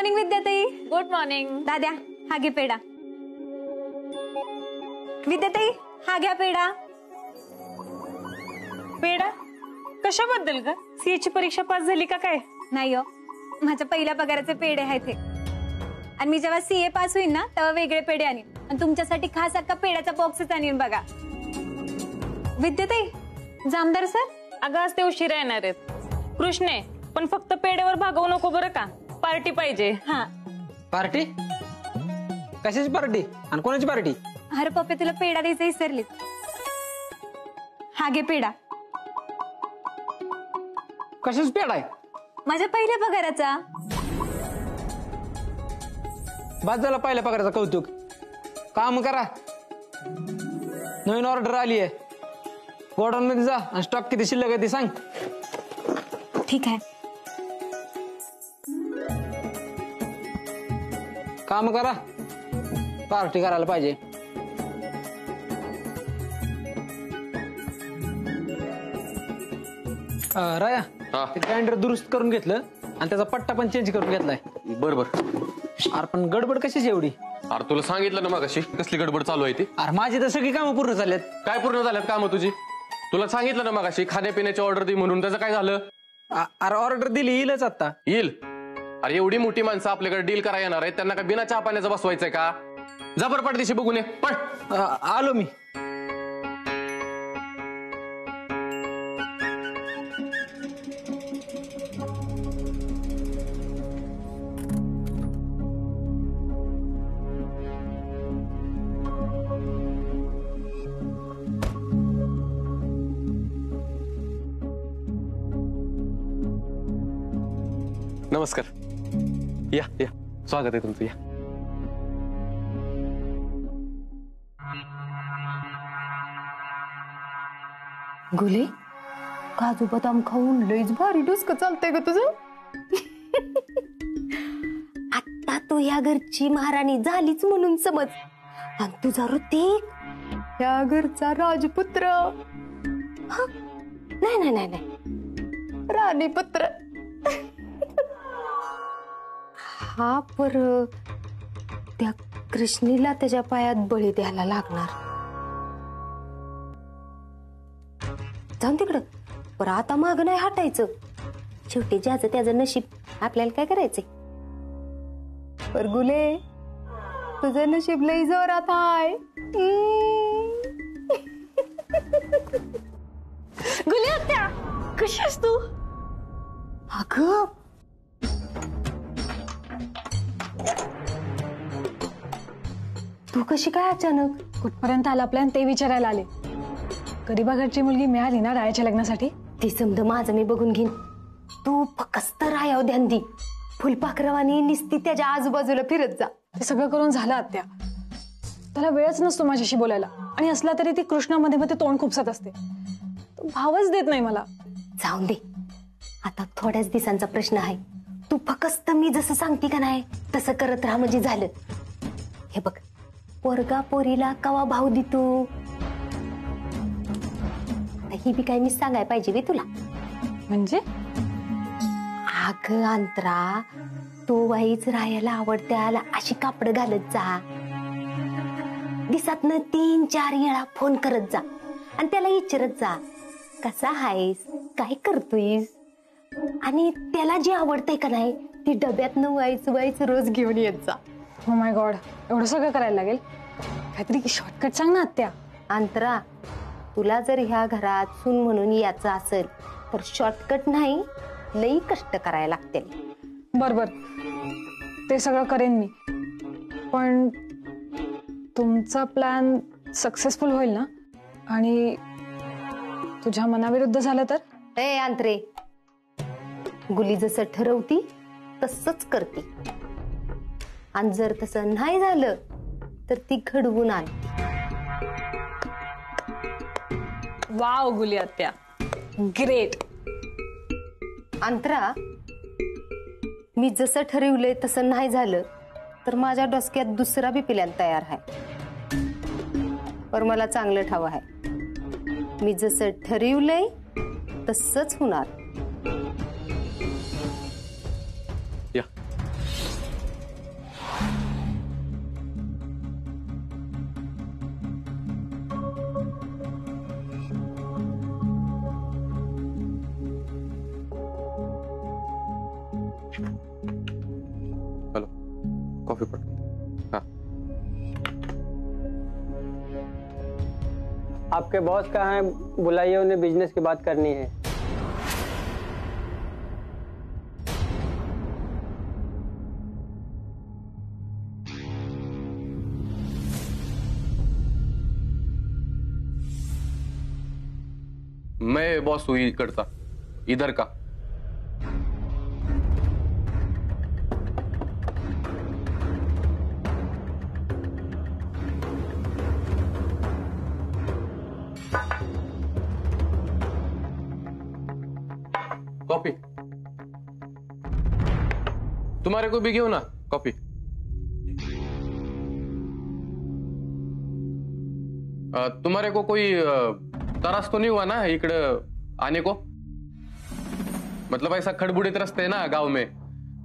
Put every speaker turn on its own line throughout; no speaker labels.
Morning विद्याताई.
Good morning.
दाद्या हा घे पेढा. विद्याताई हा घ्या पेढा.
पेढा कशाबद्दल ग? सीए ची परीक्षा पास झाली का काय?
नाही हो, माझ्या पहिल्या पगाराचे पेढे आहेत हे. आणि मी जेव्हा सीए पास होईन ना तेव्हा वेगळे पेढे आणीन आणि तुमच्यासाठी खास अख्खा पेढ्याचा बॉक्सच आणीन बघा. विद्याताई जामदार सर.
अगं आज ते उशिरा येणार आहेत. कृष्णे पण फक्त पेढ्यावर भागवू नको बरं का, पार्टी पाहिजे.
हा
पार्टी? कशाची पार्टी आणि कोणाची पार्टी?
अरे पप्पे तुला पेढा द्यायचा विसरली. हा घे पेढा.
कशाच पेढा आहे?
माझ्या पहिल्या पगाराचा.
बाद झाला पहिल्या पगाराचा कौतुक. काम करा, नवीन ऑर्डर आली आहे. गोडाऊन मध्ये जा आणि स्टॉक किती शिल्लक आहे ते सांग.
ठीक आहे.
काम करा, पार्टी करायला पाहिजे. राया ते ग्राइंडर दुरुस्त करून घेतलं आणि त्याचा पट्टा पण चेंज करून घेतलाय.
बरोबर.
अरे पण गडबड कशाची एवढी?
अरे तुला सांगितलं ना मगाशी कसली गडबड चालू आहे ती.
अरे माझी तर सगळी कामं पूर्ण झाल्यात.
काय पूर्ण झाल्यात कामं तुझी? तुला सांगितलं ना मगाशी खाण्यापिण्याची ऑर्डर दे म्हणून, त्याचं काय झालं?
अरे ऑर्डर दिली, येईलच आता.
येईल? अरे एवढी मोठी माणसं आपल्याकडे डील करायला येणार आहेत, त्यांना काय बिना चहा पाण्याचं बसवायचंय का? जबर पडदेशी बघून ये पण.
आलो मी.
नमस्कार. या या, स्वागत आहे तुमचं. या.
गुले काजू बदाम खाऊन लईच भारी डोसकं चालतंय ग तुझं. आता तू या घरची महाराणी झालीच म्हणून समज, आणि तुझा ऋतिक या घरचा राजपुत्र. नाही नाही नाही नाही, राणीपुत्र. हा पर त्या कृष्णीला त्याच्या पायात बळी द्यायला लागणार. जाऊन तिकडं, पर आता माग नाही हटायचं. शेवटी ज्याचं त्याचं नशीब, आपल्याला काय करायचंय. पर गुले तुझं नशीब लई जोरात आहे.
गुली आत्या कशी आहेस तू?
अगं तू कशी काय अचानक?
कुठपर्यंत आला प्लॅन ते विचारायला आले. गरीबा घरची मुलगी मिळाली ना रायाच्या लग्नासाठी?
ती समज माझं मी बघून घेईन. तू फक्त रायाव ध्यान दे. फुलपाखरवानी निस्ती त्याच्या आजूबाजूला फिरत जा.
ते सगळं करून झालं आत्या. त्याला वेळच नसतो माझ्याशी बोलायला, आणि असला तरी ती कृष्णामध्ये मध्ये तोंड खुपसत असते. तो भावच देत नाही मला.
जाऊन दे, आता थोड्याच दिवसांचा प्रश्न आहे. तू फक्त मी जसं सांगते का नाही तसं करत राहा म्हणजे झालं. हे बघ, पोरगा पोरीला कवा भाव देतो ही बी काय मी सांगायला पाहिजे बे तुला.
म्हणजे?
अग अंतरा, तू वाईच राहायला आवडत्याला अशी कापड घालत जा. दिवसातनं 3-4 वेळा फोन करत जा आणि त्याला विचारत जा कसा आहेस, काय करतोयस. आणि त्याला जे आवडतंय का नाही ती डब्यातनं वाईच रोज घेऊन येत जा.
ओ माय गॉड, एवढं सगळं करायला लागेल? काहीतरी शॉर्टकट सांग ना आत्या.
अंतरा, तुला जर ह्या घरात सून म्हणून यायचं असेल तर शॉर्टकट नाही, लई कष्ट करायला लागतील.
बर ते सगळं करेन मी, पण तुमचा प्लॅन सक्सेसफुल होईल ना? आणि तुझ्या मनाविरुद्ध झालं तर?
ए अंतरे, गुली जसं ठरवती तसंच करते, आणि जर तसं नाही झालं तर ती घडवून आणते.
वाव गुली आत्या, ग्रेट.
अंतरा, मी जसं ठरवलंय तसं नाही झालं तर माझ्या डोसक्यात दुसरा बी प्लॅन तयार आहे. पर मला चांगलं ठाव आहे, मी जसं ठरवलंय तसंच होणार.
या कॉफी पट हा.
आपके बॉस कहाँ हैं? बुलाइए, उन्हें बिजनेस की बात करनी है।
मैं बॉस हूँ इकडचा, इधर का. कॉफी तुम्हारे को भी घेऊ ना कॉफी. तुम्हारे को कोई त्रास तो नहीं हुआ ना इकडं आने को? मतलब ऐसा खड़बुड़ित रास्ते है ना गांव में,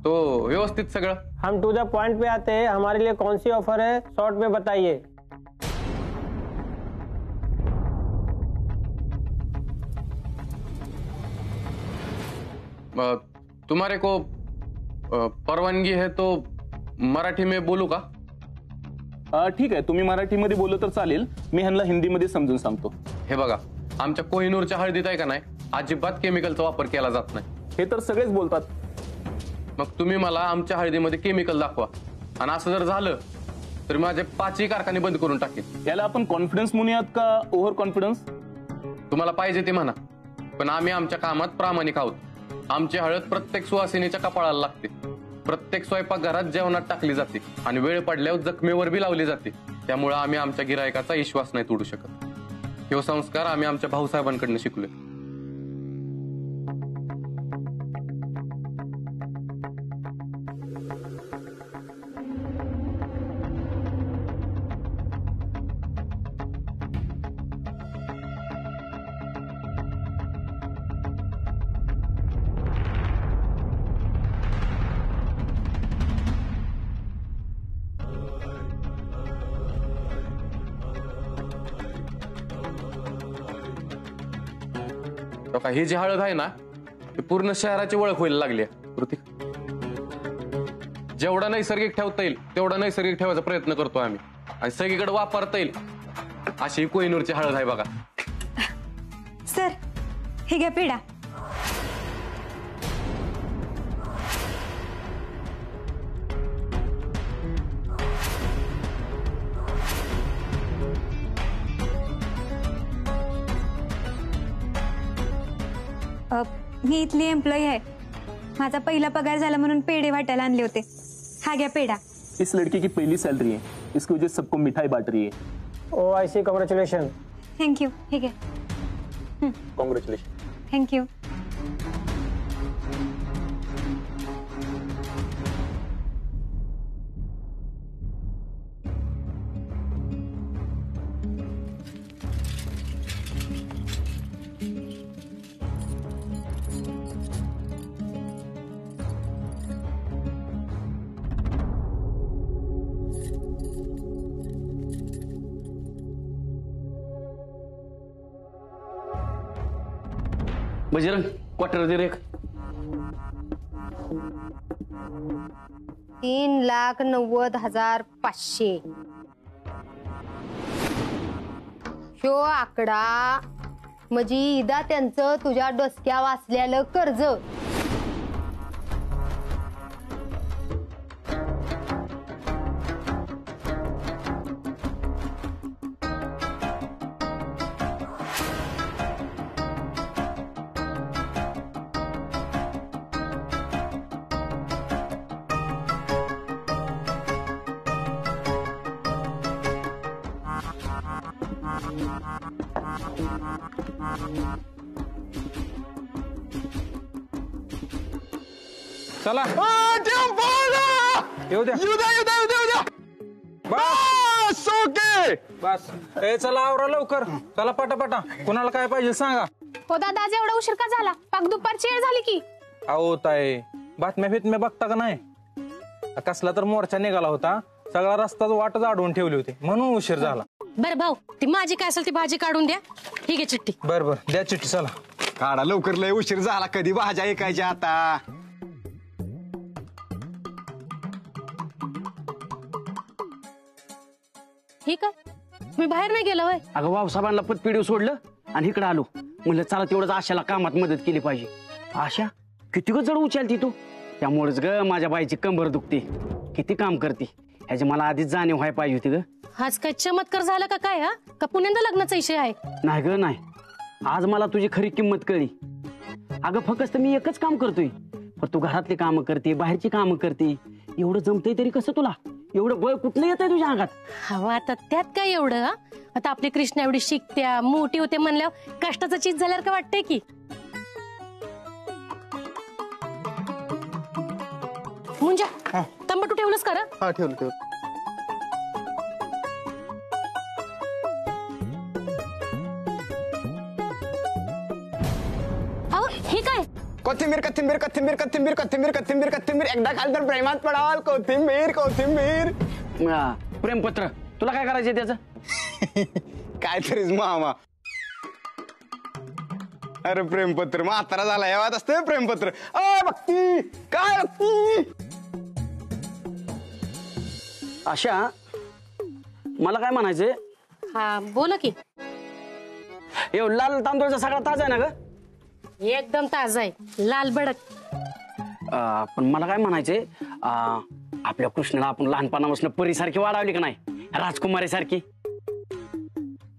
तो व्यवस्थित सगळं.
हम टू द पॉइंट पे आते हैं। हमारे लिए कौन सी ऑफर है, शॉर्ट में बताइए।
तुम्हारे को परवानगी है तो मराठी में बोलू का?
ठीक आहे, तुम्ही मराठीमध्ये बोललं तर चालेल, मी ह्यांना हिंदीमध्ये समजून सांगतो.
हे बघा, आमच्या कोहिनूरच्या हळदीत आहे का नाही, अजिबात केमिकलचा वापर केला जात नाही.
हे तर सगळेच बोलतात.
मग तुम्ही मला आमच्या हळदीमध्ये केमिकल दाखवा, आणि असं जर झालं तर माझे 5ही कारखाने बंद करून टाकेन.
याला आपण कॉन्फिडन्स म्हणूयात का ओव्हर कॉन्फिडन्स?
तुम्हाला पाहिजे ते म्हणा, पण आम्ही आमच्या कामात प्रामाणिक आहोत. आमची हळद प्रत्येक सुवासिनीच्या कपाळाला लागते, प्रत्येक स्वयंपाकघरात जेवणात टाकली जाते, आणि वेळ पडल्यावर जखमेवर बी लावली जाते. त्यामुळे आम्ही आमच्या गिरायकाचा विश्वास नाही तोडू शकत. हे संस्कार आम्ही आमच्या भाऊसाहेबांकडून शिकलोय. ही जी हळद आहे ना, ती पूर्ण शहराची ओळख व्हायला लागली आहे. कृतिक, जेवढा नैसर्गिक ठेवता येईल तेवढा नैसर्गिक ठेवायचा प्रयत्न करतो आम्ही, आणि सगळीकडे वापरता येईल अशी कोहिनूरची हळद आहे बघा.
सर, हे घ्या पेढा. मी इथली एम्प्लॉई आहे. माझा पहिला पगार झाला म्हणून पेढे वाटायला आणले होते. हा घ्या पेढा.
इस लड़के की पहली सैलरी है, इसकी वजह से सबको मिठाई बांट रही है.
ओ आई सी, कॉन्ग्रेचुलेशन।
थँक्यू. हे घ्या.
कॉन्ग्रेचुलेशन.
थँक्यू.
बजरंग, क्वार्टर दे रे.
3,90,500 ह्यो आकडा म्हणजे इदा त्यांचं तुझ्या डोसक्या वाचलेलं कर्ज.
चला येऊ द्या. बस ओके, बस. ए चला, आवरा लवकर. चला पटापटा. कुणाला काय पाहिजे सांगा.
हो दादा, आज एवढा उशीर का झाला? पाक दुपारची वेळ झाली की.
अहो ताई, बातम्या फितम्या बघता का नाही? कसला तर मोर्चा निघाला होता, सगळा रस्ताच वाटच अडवून ठेवली होती, म्हणून उशीर झाला.
बर भाऊ, ती माझी काय असेल ती भाजी काढून द्या. ठीक आहे चिठ्ठी.
बर बर, द्या चिठ्ठी. चला
काढा लवकर, लय उशीर झाला. कधी भाज्या ऐकायच्या आता.
हे काय मी बाहेर नाही गेलो वय.
अगं वावसाहेबांना पतपिढी सोडलं आणि इकडे आलो. म्हणलं चला तेवढंच आशाला कामात मदत केली पाहिजे. आशा किती ग जड उचलती तू. त्यामुळेच ग माझ्या बाईची कंबर दुखते. किती काम करते ह्याची मला आधीच जाणीव व्हायला पाहिजे होती ग.
आज काय चमत्कार झाला का काय हा का पुण्यांदा लग्नाचा विषय आहे.
नाही ग नाही. आज मला तुझी खरी किंमत कळली. अगं फक्त मी एकच काम करतोय पण तू घरातली कामं करते बाहेरची कामं करते. एवढं जमतंय तरी कसं तुला. एवढं बळ कुठलं येत आहे तुझ्या अंगात.
हवा आता त्यात काय एवढं हा. आता आपली कृष्णा एवढी शिकत्या मोठी होते म्हणल्यावर कष्टाचं चीज झाल्यावर का वाटतंय की. मुंजा तंबाटू ठेवलंस का रे?
हा ठेवलं.
अहो हे काय.
कोथिंबीर कोथिंबीर कोथिंबीर कोथिंबीर कोथिंबीर कोथिंबीर कोथिंबीर एकदा खाल तर प्रेमात पडाल. कोथिंबीर कोथिंबीर.
प्रेमपत्र तुला काय करायचंय त्याचं.
काय तरीच मामा. अरे प्रेमपत्र म्हातारा झाला यावात असते प्रेमपत्र. भक्ती काय भक्ती.
आशा मला काय म्हणायचंय.
हा बोला की.
लाल तांदूळचा सगळा ताजा आहे ना ग.
एकदम ताजा आहे लाल भडक.
पण मला काय म्हणायचंय आपल्या कृष्णाला आपण लहानपणापासून परीसारखी वाढवली का नाही राजकुमारी सारखी.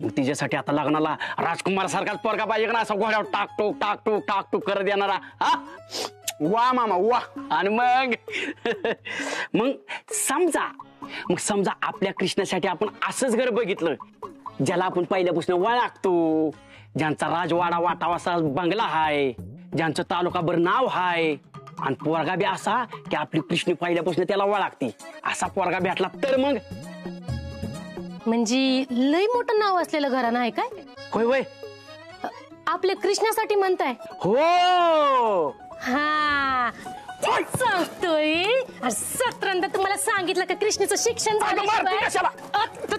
मग तिच्यासाठी आता लग्नाला राजकुमार सारखाच पोरगा पाहिजे का ना असा घोड्यावर टाकटूक टाकटूक टाकटूक करत येणारा. हा
वा मामा वा.
आणि मग समजा आपल्या कृष्णासाठी आपण असंच घर बघितलं ज्याला आपण पहिल्यापासून वळखतो. ज्यांचा राजवाडा वाटावासा बंगला हाय. ज्यांचं तालुकाभर नाव हाय. आणि पोरगा बी असा की आपली कृष्ण पहिल्यापासून त्याला वळखते. असा पोरगा भेटला तर मग
म्हणजे लय मोठं नाव असलेलं घराणं आहे काय.
होय होय
आपल्या कृष्णासाठी म्हणताय.
हो
हा तेच सांगतोय. सतरांदा तुम्हाला सांगितलं का कृष्णाचं शिक्षण झाल्याशिवाय.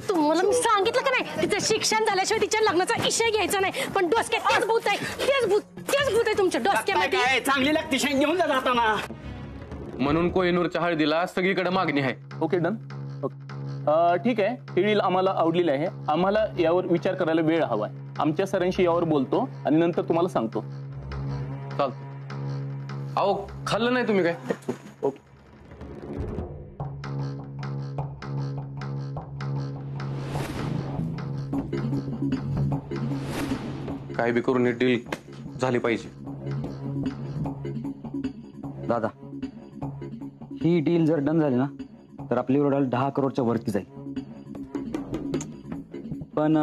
तुम्हाला मी सांगितलं का नाही तिचं शिक्षण झाल्याशिवाय तिच्या लग्नाचा विषय घ्यायचा नाही. पण डोसक्यात तेच भूत आहे. तेच भूत आहे तुमच्या डोसक्यामध्ये.
चांगली लागते शेंग घेऊन जा जाताना.
म्हणून कोहिनूरच्या हळदीला सगळीकडे मागणी आहे.
Okay done. ठीक आहे ही डील आम्हाला आवडलेली आहे. आम्हाला यावर विचार करायला वेळ हवाय. आमच्या सरांशी यावर बोलतो आणि नंतर तुम्हाला सांगतो.
चालतं. अहो खाल्लं नाही तुम्ही काय.
ओके
काय बी करून ही डील झाली पाहिजे.
दादा ही डील जर डन झाली ना तर आपली उडाल 10 करोडच्या वरती जाईल. पण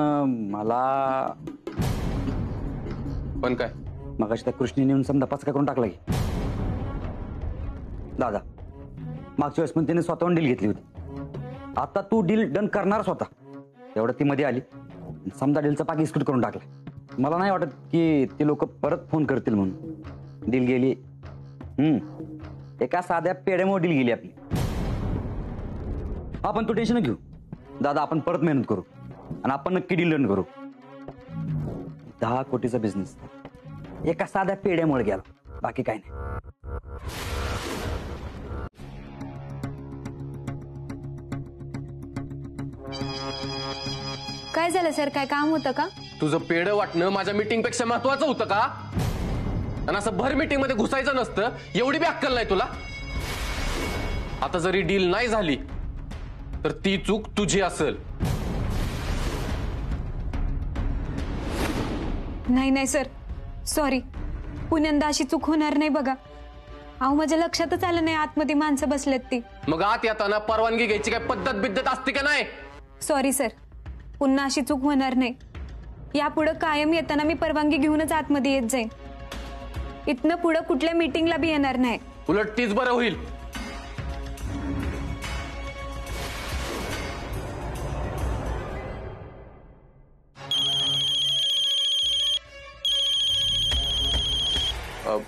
पण काय
मगाशी त्या कृष्णीने येऊन समजा पाचका करून टाकला की. दादा मागच्या वेळेस पण त्याने स्वतःहून डील घेतली होती. आता तू डील डन करणार स्वतः. तेवढं ती मध्ये आली समजा डीलचा पाक इस्कूट करून टाकला. मला नाही वाटत की ते लोक परत फोन करतील म्हणून. डील गेली. एका साध्या पेड्यामुळे डील गेली आपली. आपण तू टेन्शन घेऊ दादा. आपण परत मेहनत करू आणि आपण नक्की डील डन करू. 10 कोटीचा बिझनेस एका साध्या पेड्यामुळे गेला. बाकी काय नाही.
काय झालं सर. काय काम होतं का.
तुझं पेढं वाटणं माझ्या मीटिंग पेक्षा महत्वाचं होतं का. आणि असं भर मीटिंग मध्ये घुसायचं नसतं. एवढी बी अक्कल नाही तुला. आता जरी डील नाही झाली तर ती चूक तुझी असेल.
नाही सर सॉरी. पुण्यांदा अशी चूक होणार नाही बघा. अहो माझ्या लक्षातच आलं नाही आतमध्ये माणसं बसलेत ती.
मग आत येताना परवानगी घ्यायची काय पद्धत बिद्धत असते का नाही.
Sorry sir. पुन्हा अशी चूक होणार नाही. यापुढे कायम येताना मी परवानगी घेऊनच आतमध्ये येत जाईन. इथनं पुढे कुठल्या मीटिंगला बी येणार नाही.
उलट तीच बरं होईल.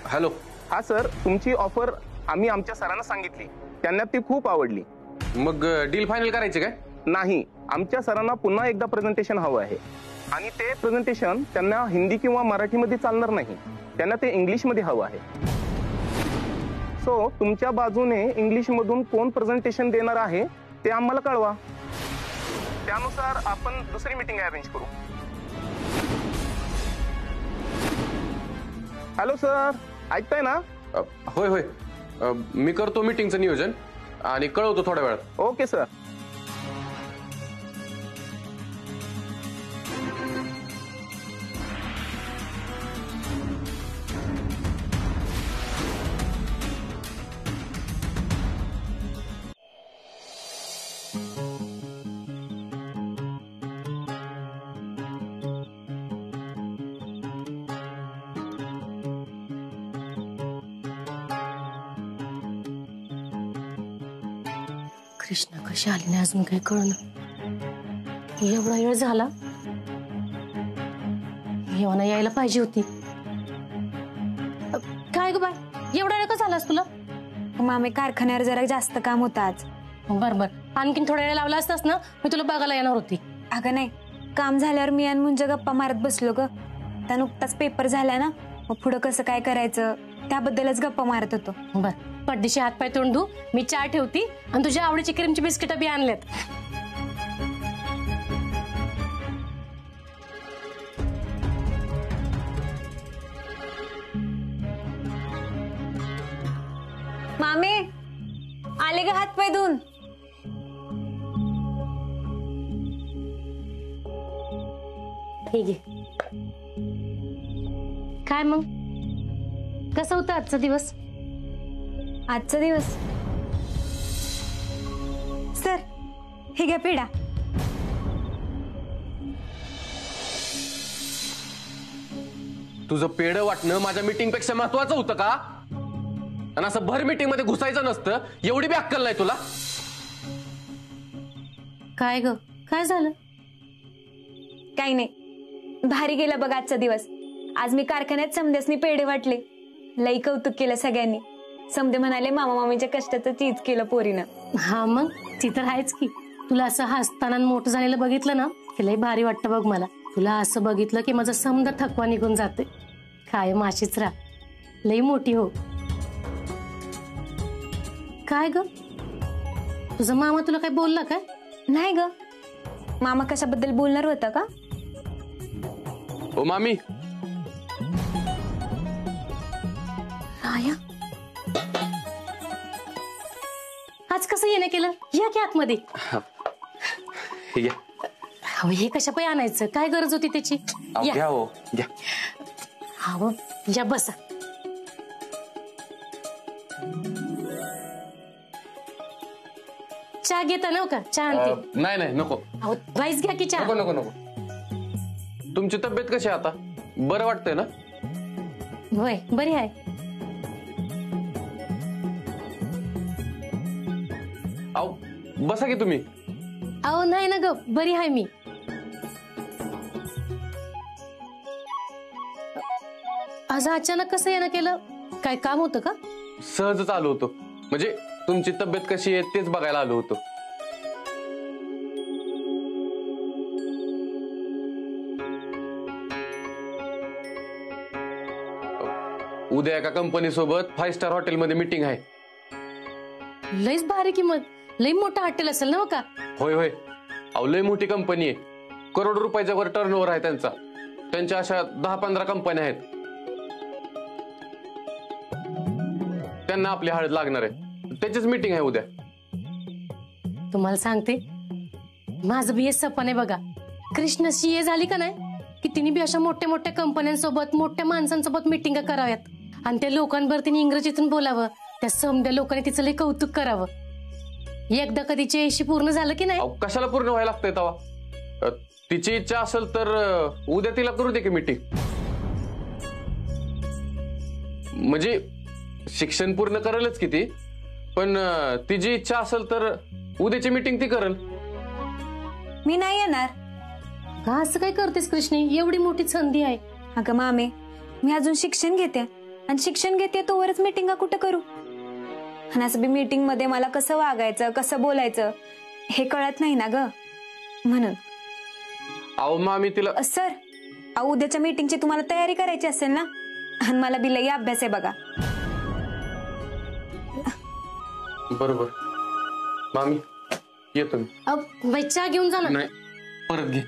हॅलो.
हा सर तुमची ऑफर आम्ही आमच्या सरांना सांगितली. त्यांना ती खूप आवडली.
मग डील फायनल करायची काय.
नाही आमच्या सरांना पुन्हा एकदा प्रेझेंटेशन हवं आहे. आणि ते प्रेझेंटेशन त्यांना हिंदी किंवा मराठीमध्ये चालणार नाही. त्यांना ते इंग्लिशमध्ये हवं आहे. सो तुमच्या बाजूने इंग्लिशमधून कोण प्रेझेंटेशन देणार आहे ते आम्हाला कळवा. त्यानुसार आपण दुसरी मीटिंग अरेंज करू. हॅलो सर, ऐकताय ना?
होय होय, मी करतो मीटिंगचं नियोजन आणि कळवतो थोड्या वेळात.
Okay sir.
कृष्णा कशी आली नाही अजून काही कळलं. एवढा वेळ झाला, येवाना यायला पाहिजे होती. काय ग बाय, एवढा वेळ का झालास तुला?
मामे कारखान्यावर जरा जास्त काम होतं आज.
बर बर, आणखीन थोडा वेळ लावला असतास ना, मी तुला बघायला येणार होती.
अगं नाही, काम झाल्यावर मी आणि मुंज गप्पा मारत बसलो ग. त्या नुकताच पेपर झाला ना, मग पुढं कसं काय करायचं त्याबद्दलच गप्पा मारत होतो.
बर, पडदिशी हात पाय तोंड धू, मी चहा ठेवती आणि तुझ्या आवडीची क्रीमची बिस्किट बी आणलेत.
मामे आले का हात पाय धुवून?
ठीक आहे. काय मग, कसं होतं आजचा दिवस?
आजचा दिवस सर, हे घ्या पेढा.
तुझं पेढ वाटणं माझ्या मीटिंग पेक्षा महत्वाचं होतं का? आणि असं भर मीटिंग मध्ये घुसायचं नसतं, एवढी बी अक्कल नाही तुला?
काय ग, काय झालं?
काही नाही, भारी गेला बघ आजचा दिवस. आज मी कारखान्यात समद्यासनी पेढे वाटले. लई कौतुक केलं सगळ्यांनी. समदे म्हणाले मामा मामीच्या कष्टाचं चीज केलं पोरीनं.
हा मग, ती तर आहेच की. तुला असं हसताना मोठं झालेलं बघितलं ना की लई भारी वाटतं बघ मला. तुला असं बघितलं की माझा समजा थकवा निघून जाते. कायम अशीच राहा, लई मोठी हो. काय ग, तुझा मामा तुला काय बोलला काय?
नाही ग, मामा कशाबद्दल बोलणार होता का?
ओ मामी.
राया, आज कसं येणं केलं? या की आतमध्ये.
ठीक आहे.
अहो, हे कशा पाय आणायचं? काय गरज होती त्याची?
घ्या हो, घ्या.
अहो, या बसा. चहा घेता नव का? चहा आणते.
नाही नाही, नको.
अहो, राईस घ्या की चहा.
नको नको नको. तुमची तब्येत कशी आहे आता? बरं वाटतंय ना?
होय, बरी आहे.
अहो, बसा की तुम्ही.
अहो नाही ना ग, बरी आहे मी. आज अचानक कसं येणं केलं? काय काम होतं का?
सहजच आलो होतो. म्हणजे तुमची तब्येत कशी आहे तेच बघायला आलो होतो. उद्या एका कंपनी सोबत 5 स्टार हॉटेलमध्ये मीटिंग आहे.
लईच भारी किंमत, लई मोठं हॉटेल असेल ना का?
होय होय, अहो लई मोठी कंपनी आहे. करोड रुपयाच्या वर टर्नओव्हर आहे त्यांचा. त्यांच्या अशा 10-15 कंपन्या आहेत. त्यांना आपली हळद लागणार आहे. त्याचीच मीटिंग आहे उद्या.
तुम्हाला सांगते, माझं बी सपन आहे बघा. कृष्ण सीए झाली का नाही की तिने बी अशा मोठ्या मोठ्या कंपन्यांसोबत, मोठ्या माणसांसोबत मीटिंग कराव्यात आणि त्या लोकांवर तिने इंग्रजीतून बोलावं. त्या समध्या लोकांनी तिचं लई कौतुक करावं. एकदा कधीची यशी पूर्ण झालं की नाही?
कशाला पूर्ण व्हायला लागतंय तेव्हा? तिची इच्छा असेल तर उद्या तिला करू दे की मीटिंग. म्हणजे शिक्षण पूर्ण करेलच की ती, पण तिची इच्छा असेल तर उद्याची मीटिंग ती करेल.
मी नाही येणार.
का असं काय करतेस कृष्णी? एवढी मोठी संधी आहे.
अगं मामे, मी अजून शिक्षण घेते आणि शिक्षण घेते तोवरच मीटिंगा कुठं करू? आणि असं बी मीटिंग मध्ये मला कसं वागायचं, कसं बोलायचं हे कळत नाही ना ग, म्हणून.
अहो मामी तिला.
सर, उद्याच्या मीटिंगची तुम्हाला तयारी करायची असेल ना, आणि मला बी लई अभ्यास आहे बघा.
बरोबर मामी, येतो मी.
बाई चहा घेऊन जा ना.
नाही, परत घे.